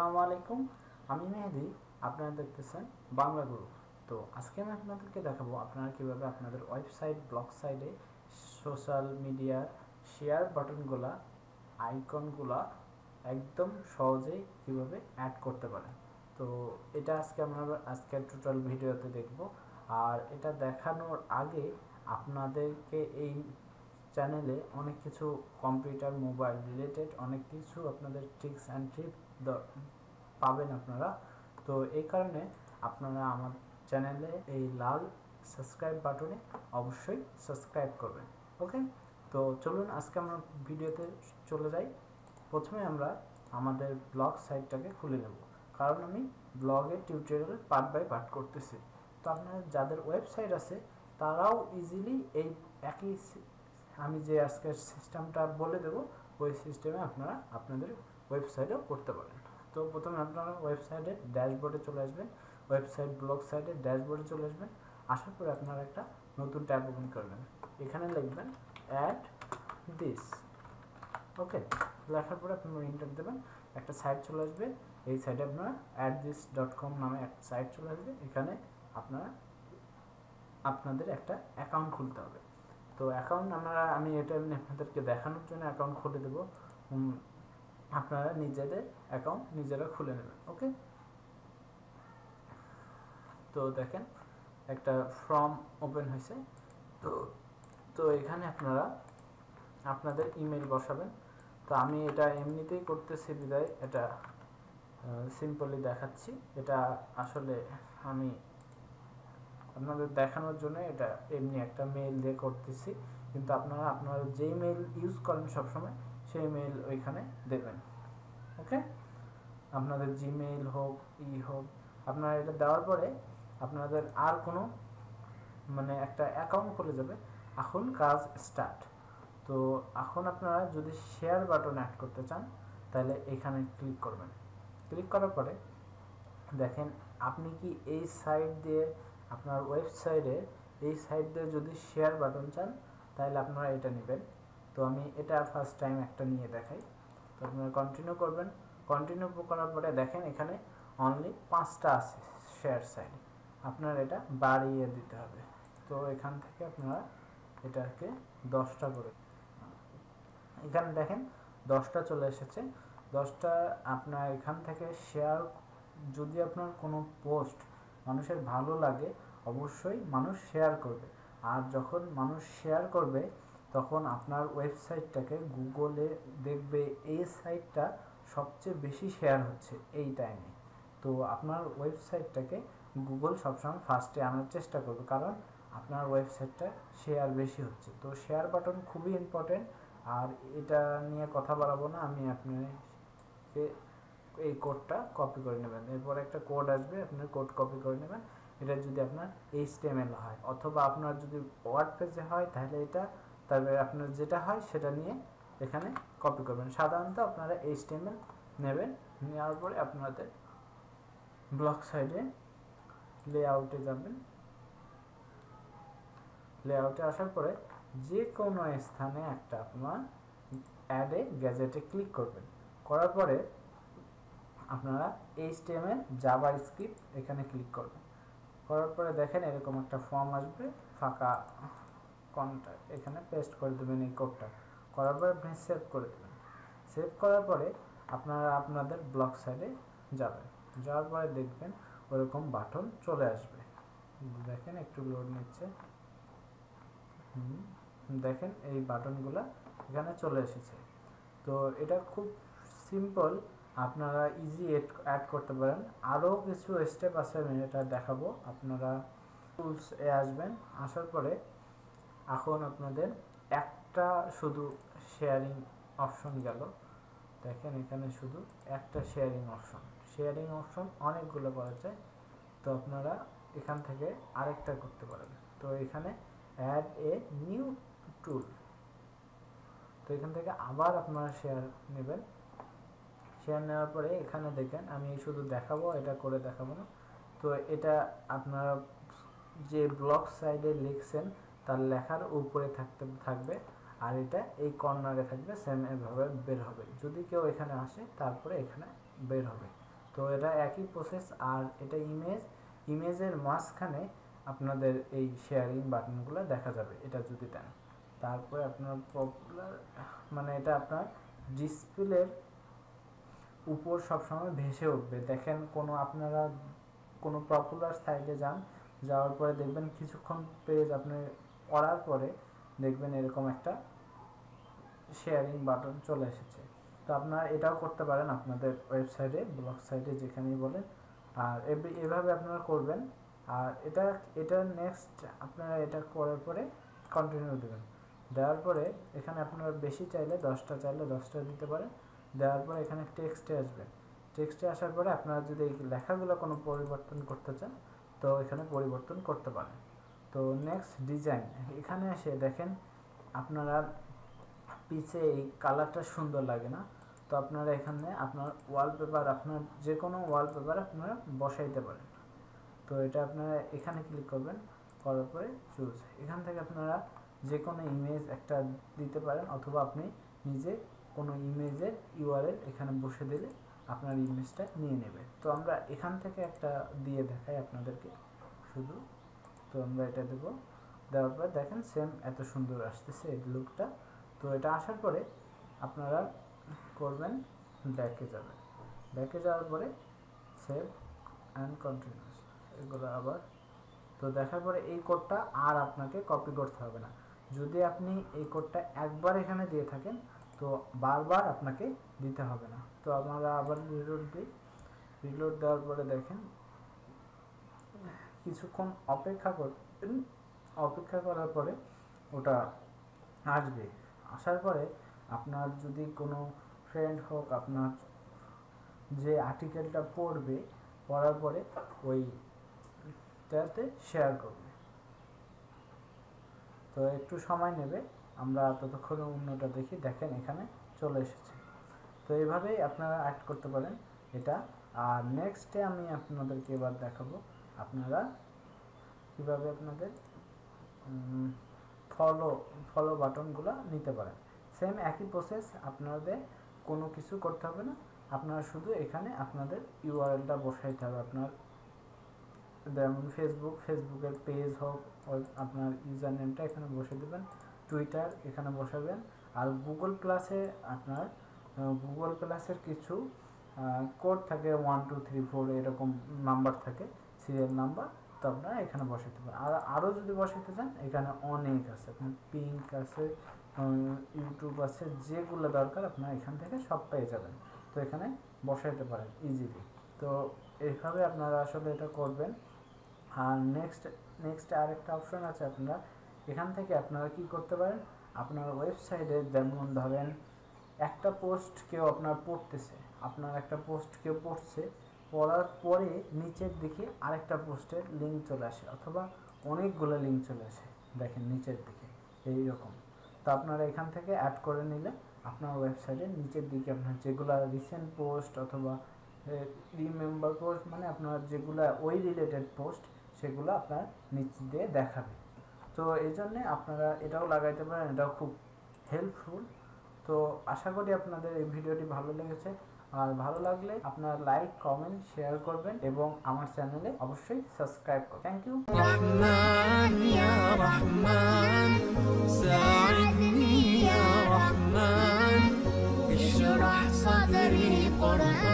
আসসালামু আলাইকুম। আমি মেহেদি, আপনারা দেখতেছেন বাংলা গ্রুপ। তো আজকে আমি আপনাদেরকে দেখাবো আপনারা কিভাবে আপনাদের ওয়েবসাইট, ব্লগ সাইটে সোশ্যাল মিডিয়ার শেয়ার বাটনগুলা, আইকনগুলা একদম সহজেই কিভাবে অ্যাড করতে পারেন। তো এটা আমরা আজকের টোটাল ভিডিওতে দেখব। আর এটা দেখানোর আগে আপনাদেরকে এই চ্যানেলে অনেক কিছু কম্পিউটার, মোবাইল রিলেটেড অনেক কিছু আপনাদের ট্রিক্স অ্যান্ড টিপস পাবেন আপনারা। তো এই কারণে আপনারা আমার চ্যানেলে এই লাল সাবস্ক্রাইব বাটনে অবশ্যই সাবস্ক্রাইব করবেন। ওকে, তো চলুন আজকে আমরা ভিডিওতে চলে যাই। প্রথমে আমরা আমাদের ব্লগ সাইটটাকে খুলে নেব, কারণ আমি ব্লগের টিউটোরিয়াল পার্ট বাই পার্ট করতেছি। তো আপনার যাদের ওয়েবসাইট আছে তারাও ইজিলি এই একই আমি যে আজকের সিস্টেমটা বলে দেব ওই সিস্টেমে আপনারা আপনাদের ওয়েবসাইটেও করতে পারেন। তো প্রথমে আপনারা ওয়েবসাইটের ড্যাশবোর্ডে চলে আসবেন, ওয়েবসাইট ব্লগ সাইটের ড্যাশবোর্ডে চলে আসবেন। আসার পরে আপনারা একটা নতুন ট্যাব ওপেন করবেন, এখানে লিখবেন অ্যাড দিস। ওকে, লেখার পরে আপনারা এন্টার দেবেন, একটা সাইট চলে আসবে। এই সাইটে আপনারা addthis.com নামে একটা সাইট চলে আসবে। এখানে আপনারা আপনাদের একটা অ্যাকাউন্ট খুলতে হবে। তো অ্যাকাউন্ট আমি এটা আপনাদেরকে দেখানোর জন্য অ্যাকাউন্ট খুলে দেবো। আপনারা নিজেদের অ্যাকাউন্ট নিজেরা খুলে নেবেন। ওকে, তো দেখেন একটা ফর্ম ওপেন হয়েছে। তো তো এখানে আপনারা আপনাদের ইমেল বসাবেন। তো আমি এটা এমনিতেই করতেছি বিদায় এটা সিম্পলি দেখাচ্ছি। এটা আসলে আমি আপনাদের দেখানোর জন্য এটা এমনি একটা মেইল দিয়ে করতেছি, কিন্তু আপনারা যেই মেইল ইউজ করেন সবসময় সেই মেইল ওইখানে দেবেন। ওকে, আপনাদের জিমেইল হোক হোক, আপনারা এটা দেওয়ার পরে আপনাদের আর কোনো একটা অ্যাকাউন্ট খুলে যাবে। এখন কাজ স্টার্ট। তো এখন আপনারা যদি শেয়ার বাটন অ্যাড করতে চান তাহলে এখানে ক্লিক করবেন। ক্লিক করার পরে দেখেন আপনি কি এই সাইট দিয়ে আপনার ওয়েবসাইটে এই সাইট দিয়ে যদি শেয়ার বাটন চান তাহলে আপনারা এটা নেবেন। তো আমি এটা ফার্স্ট টাইম একটা নিয়ে দেখাই। তো আপনারা কন্টিনিউ করবেন। কন্টিনিউ করার পরে দেখেন এখানে অনলি 5টা আছে শেয়ার সাইটে, আপনার এটা বাড়িয়ে দিতে হবে। তো এখান থেকে আপনারা এটাকে 10টা করে, এখানে দেখেন 10টা চলে এসেছে। 10টা আপনার এখান থেকে শেয়ার, যদি আপনার কোনো পোস্ট মানুষের ভালো লাগে অবশ্যই মানুষ শেয়ার করবে। আর যখন মানুষ শেয়ার করবে তখন আপনার ওয়েবসাইটটাকে গুগলে দেখবে এই সাইটটা সবচেয়ে বেশি শেয়ার হচ্ছে এই টাইমে। তো আপনার ওয়েবসাইটটাকে গুগল সবসময় ফার্স্টে আনার চেষ্টা করবে, কারণ আপনার ওয়েবসাইটটা শেয়ার বেশি হচ্ছে। তো শেয়ার বাটন খুবই ইম্পর্টেন্ট। আর এটা নিয়ে কথা বাড়াবো না, আমি আপনাকে এই কোডটা কপি করে নেবেন। এরপর একটা কোড আসবে, আপনার কোড কপি করে নেবেন। এটা যদি আপনার HTML হয় অথবা আপনার যদি ওয়ার্ডপ্রেসে হয় তাহলে এটা, তবে আপনার যেটা হয় সেটা নিয়ে এখানে কপি করবেন। সাধারণত আপনারা HTML নেবেন। নেওয়ার পরে আপনাদের ব্লগ সাইডে লেআউটে যাবেন। লেআউটে আসার পরে যে কোনো স্থানে একটা আপনার অ্যাডে গ্যাজেটে ক্লিক করবেন। করার পরে আপনারা HTML জাভাস্ক্রিপ্ট এখানে ক্লিক করবেন। করার পরে দেখেন এরকম একটা ফর্ম আসবে, ফাঁকা কন্ট্যাক্ট এখানে পেস্ট করে দেবেন এই কোডটা। করার পরে আপনি সেভ করে দেবেন। সেভ করার পরে আপনারা আপনাদের ব্লগ সাইটে যাবেন। যাওয়ার পরে দেখবেন ওরকম বাটন চলে আসবে। দেখেন একটু লোড নিচ্ছে। দেখেন এই বাটনগুলো এখানে চলে এসেছে। তো এটা খুব সিম্পল, আপনারা ইজি অ্যাড করতে পারেন। আরও কিছু স্টেপ আছে, আমি এটা দেখাবো। আপনারা টুলস এ আসবেন, আসার পরে এখন আপনাদের একটা শুধু শেয়ারিং অপশন গেল। দেখেন এখানে শুধু একটা শেয়ারিং অপশন অনেকগুলো পাওয়া যায়। তো আপনারা এখান থেকে আরেকটা করতে পারেন। তো এখানে অ্যাড এ নিউ টুল, তো এখান থেকে আবার আপনারা শেয়ার নেবেন। শেয়ার নেওয়ার পরে এখানে দেখেন আমি শুধু দেখাবো, এটা করে দেখাবো না। তো এটা আপনারা যে ব্লগ সাইডে লিখছেন তার লেখার উপরে থাকবে, আর এটা এই কর্নারে থাকবে। সেম এভাবে বের হবে, যদি কেউ এখানে আসে তারপরে এখানে বের হবে। তো এটা একই প্রসেস। আর এটা ইমেজের মাঝখানে আপনাদের এই শেয়ারিং বাটনগুলো দেখা যাবে এটা যদি দেন। তারপরে আপনার পপুলার মানে এটা আপনার ডিসপ্লের উপর সবসময় ভেসে উঠবে। দেখেন আপনারা কোনো পপুলার সাইটে যাওয়ার পরে দেখবেন কিছুক্ষণ পেজ আপনি পড়ার পরে দেখবেন এরকম একটা শেয়ারিং বাটন চলে এসেছে। তো আপনারা এটাও করতে পারেন আপনাদের ওয়েবসাইটে, ব্লগ সাইটে, যেখানেই বলেন। আর এভাবে আপনারা করবেন। আর এটা নেক্সট আপনারা এটা করার পরে কন্টিনিউ দেবেন। দেওয়ার পরে এখানে আপনারা বেশি চাইলে 10টা চাইলে 10টা দিতে পারেন। দেওয়ার পরে এখানে টেক্সটে আসবেন। টেক্সটে আসার পরে আপনারা যদি এই লেখাগুলো কোনো পরিবর্তন করতে চান তো এখানে পরিবর্তন করতে পারেন। তো নেক্সট ডিজাইন, এখানে এসে দেখেন আপনারা পিছে এই কালারটা সুন্দর লাগে না, তো আপনারা এখানে আপনার ওয়ালপেপার, আপনার যে কোনো ওয়ালপেপার আপনারা বসাইতে পারেন। তো এটা আপনারা এখানে ক্লিক করবেন, করার পরে চুজ, এখান থেকে আপনারা যে কোনো ইমেজ একটা দিতে পারেন, অথবা আপনি নিজে কোনো ইমেজের ইউআরএল এখানে বসে দিলে আপনার ইমেজটা নিয়ে নেবে। তো আমরা এখান থেকে একটা দিয়ে দেখাই আপনাদেরকে শুধু। তো আমরা এটা দেবো, দেওয়ার পর দেখেন সেম এত সুন্দর আসতেছে এই লুকটা। তো এটা আসার পরে আপনারা করবেন ব্যাকে যাবেন। ব্যাকে যাওয়ার পরে সেভ অ্যান্ড কন্টিনিউস এগুলো আবার। তো দেখার পরে এই কোডটা আর আপনাকে কপি করতে হবে না। যদি আপনি এই কোডটা একবার এখানে দিয়ে থাকেন তো বারবার আপনাকে দিতে হবে না। তো আমরা আবার রিলোড দিই। রিলোড দেওয়ার পরে দেখেন কিছুক্ষণ অপেক্ষা করবেন। অপেক্ষা করার পরে ওটা আসবে। আসার পরে আপনার যদি কোনো ফ্রেন্ড হোক, আপনার যে আর্টিকেলটা পড়বে, পড়ার পরে ওইটাতে শেয়ার করবে। তো একটু সময় নেবে, আমরা ততক্ষণে অন্যটা দেখি। দেখেন এখানে চলে এসেছে। তো এইভাবেই আপনারা অ্যাড করতে পারেন এটা। আর নেক্সটে আমি আপনাদেরকে এবার দেখাবো আপনারা কীভাবে আপনাদের ফলো বাটনগুলো নিতে পারেন। সেম একই প্রসেস, আপনাদের কোনো কিছু করতে হবে না। আপনারা শুধু এখানে আপনাদের ইউআরএলটা বসাইতে হবে। আপনার যেমন ফেসবুকের পেজ হোক, আপনার ইউজার নেমটা এখানে বসে দেবেন। টুইটার এখানে বসাবেন। আর গুগল প্লাসে আপনার গুগল প্লাসের কিছু কোড থাকে 1 2 3 4 এরকম নাম্বার থাকে, সিরিয়াল নাম্বার। তো আপনারা এখানে বসাতে পারেন। আর আরও যদি বসাতে চান এখানে অনেক আছে, আপনার পিঙ্ক আছে, ইউটিউব আছে, যেগুলো দরকার আপনারা এখান থেকে সব পেয়ে যাবেন। তো এখানে বসাইতে পারেন ইজিলি। তো এইভাবে আপনারা আসলে এটা করবেন। আর নেক্সট আরেকটা অপশন আছে, আপনারা এখান থেকে আপনারা কি করতে পারেন, আপনার ওয়েবসাইটে যেমন ধরেন একটা পোস্ট কেউ আপনার পড়তেছে, আপনার একটা পোস্ট কেউ পড়ছে, পড়ার পরে নিচের দিকে আরেকটা পোস্টের লিঙ্ক চলে আসে, অথবা অনেকগুলো লিঙ্ক চলে আসে দেখেন নিচের দিকে এইরকম। তো আপনারা এখান থেকে অ্যাড করে নিলে আপনার ওয়েবসাইটের নিচের দিকে আপনার যেগুলো রিসেন্ট পোস্ট অথবা রিমেম্বার পোস্ট, মানে আপনার যেগুলো ওই রিলেটেড পোস্ট, সেগুলো আপনার নিচ দিয়ে দেখাবে। তো এই জন্যে আপনারা এটাও লাগাইতে পারেন, এটাও খুব হেল্পফুল। তো আশা করি আপনাদের এই ভিডিওটি ভালো লেগেছে। আর ভালো লাগলে আপনারা লাইক, কমেন্ট, শেয়ার করবেন এবং আমার চ্যানেলে অবশ্যই সাবস্ক্রাইব করবেন। Thank you. রহমান ইয়া রহমান সাইদনি ইয়া রহমান ইশরাহ সাদরি কুরআন।